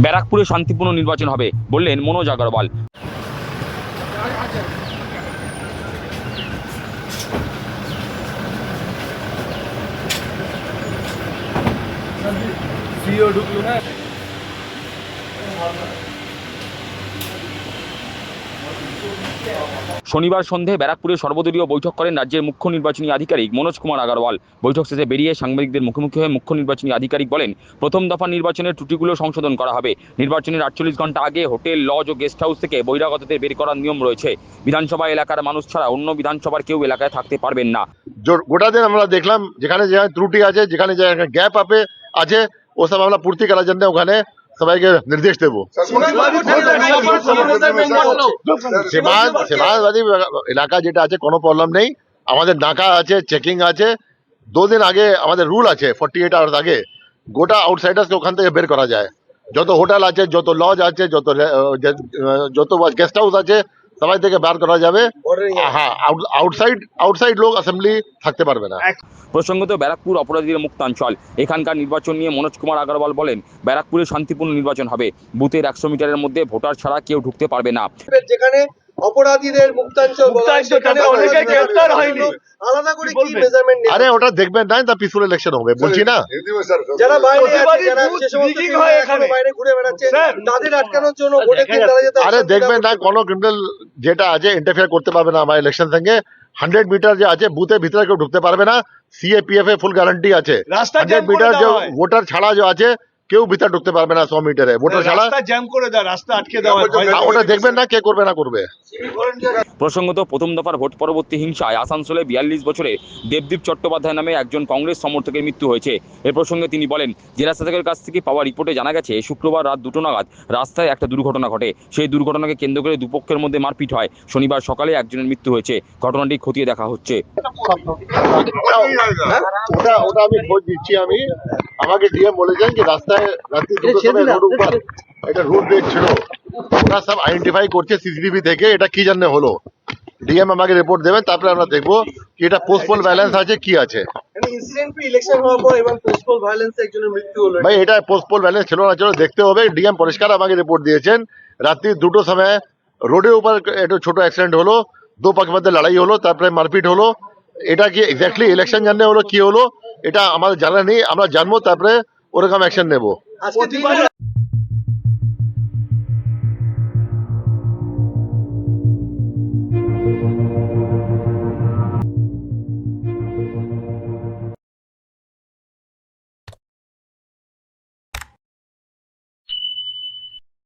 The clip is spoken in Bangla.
ব্যারাকপুরে শান্তিপূর্ণ নির্বাচন হবে বললেন মনোজ আগরওয়াল। শনিবার সন্ধ্যায় ব্যারাকপুরে সর্বদলীয় বৈঠক করেন রাজ্যের মুখ্য নির্বাচনী আধিকারিক মনোজ কুমার আগরওয়াল। বৈঠক শেষে বেরিয়ে সাংবাদিকদের মুখোমুখি হয়ে মুখ্য নির্বাচনী আধিকারিক বলেন, প্রথম দফা নির্বাচনের ত্রুটিগুলো সংশোধন করা হবে। নির্বাচনের 48 ঘন্টা আগে হোটেল, লজ ও গেস্ট হাউস থেকে বহিরাগতদের বের করার নিয়ম রয়েছে। বিধানসভা এলাকার মানুষ ছাড়া অন্য বিধানসভার কেউ এলাকায় থাকতে পারবেন না। গোটা দিন আমরা দেখলাম যেখানে যেখানে ত্রুটি আছে, যেখানে যেখানে গ্যাপ আছে ওসব আমরা পূর্তি করার জন্য ওখানে সবাইকে নির্দেশ দেবো। সীমান্তবাদী এলাকা যেটা আছে কোনো প্রবলেম নেই, আমাদের নাকা আছে, চেকিং আছে। 2 দিন আগে আমাদের রুল আছে 48 আওয়ার্স আগে গোটা আউটসাইডার্সকে ওখান থেকে বের করা যায়। যত হোটেল আছে, যত লজ আছে, যত গেস্ট হাউস আছে সবাই থেকে বার করা যাবে। হ্যাঁ, আউটসাইড লোক অ্যাসেম্বলি থাকতে পারবে না। প্রসঙ্গত ব্যারাকপুর অপরাধীদের মুক্তাঞ্চল। এখানকার নির্বাচন নিয়ে মনোজ কুমার আগরওয়াল বলেন, ব্যারাকপুরে শান্তিপূর্ণ নির্বাচন হবে। বুথের 100 মিটারের মধ্যে ভোটার ছাড়া কেউ ঢুকতে পারবে না। যেখানে অপরাধীদের মুক্তাঞ্চল সেখানে অনেকে গ্রেফতার হয়নি, আলাদা করে কি মেজারমেন্ট নেই? আরে ওটা দেখবেন না, তা পিসফুল ইলেকশন হবে বলছি না। যারা বাইরে আছে, যারা যে সমস্ত বাইরে ঘুরে বেড়াচ্ছে তাদের আটকানোর জন্য ভোটের দিন তারা যেতে আরে দেখবেন না, কোনো ক্রিমিনাল যেটা আছে ইন্টারফেয়ার করতে পারবে না আমার ইলেকশন সঙ্গে। 100 মিটার যে আছে বুথের ভিতরে কেউ ঢুকতে পারবে না। সিএপিএফ এ ফুল গ্যারান্টি আছে। 100 মিটার যে ভোটার ছাড়া যে আছে কেউ ভিতরে ঢুকতে পারবে না। 100 মিটারে ভোটার ছাড়া জ্যাম করে দেয়, রাস্তা আটকে দেওয়া। ওটা দেখবেন না, কে করবে না করবে। প্রসঙ্গত প্রথম দফার ভোট পরবর্তী হিংসায় আসানসোলে 42 বছরে দেবদীপ চট্টোপাধ্যায় নামে একজন কংগ্রেস সমর্থকের মৃত্যু হয়েছে। এ প্রসঙ্গে তিনি বলেন, জেলা শাসকের কাছ থেকে পাওয়া রিপোর্টে জানা গেছে শুক্রবার রাত 2টো নাগাদ রাস্তায় একটা দুর্ঘটনা ঘটে। সেই দুর্ঘটনাকে কেন্দ্র করে দুপক্ষের মধ্যে মারপিট হয়। শনিবার সকালে একজনের মৃত্যু হয়েছে। ঘটনাটি খতিয়ে দেখা হচ্ছে। ওটা আমি খোঁজ দিচ্ছি। আমাকে ডিএম বলেছেন যে রাস্তায় রাত্রি 2টোর সময় রোড উপর এটা রুট ব্রেক ছিল। ওরা সব আইডেন্টিফাই করছে সিসিটিভি থেকে, এটা কি জন্য হলো। ডিএম আমাকে রিপোর্ট দেবেন, তারপরে আমরা দেখবো কি এটা পোস্টপোল ভায়োলেন্স আছে কি আছে। ইনসিডেন্ট ফ্রি ইলেকশন হওয়ার পর এবং পোস্টপোল ভায়োলেন্সে একজনের মৃত্যু হলো। ভাই এটা পোস্টপোল ভায়োলেন্স ছিল না ছিল দেখতে হবে। ডিএম পরিষ্কার আমাকে রিপোর্ট দিয়েছেন রাত্রি 2টোর সময় রোডের উপর একটা ছোট অ্যাক্সিডেন্ট হলো, দু পক্ষের মধ্যে লড়াই হলো, তারপরে মারপিট হলো। এটা কি এক্স্যাক্টলি ইলেকশন জন্য হলো কি হলো এটা আমাদের জানা নেই, আমরা জানবো তারপরে ওরকম অ্যাকশন নেবো।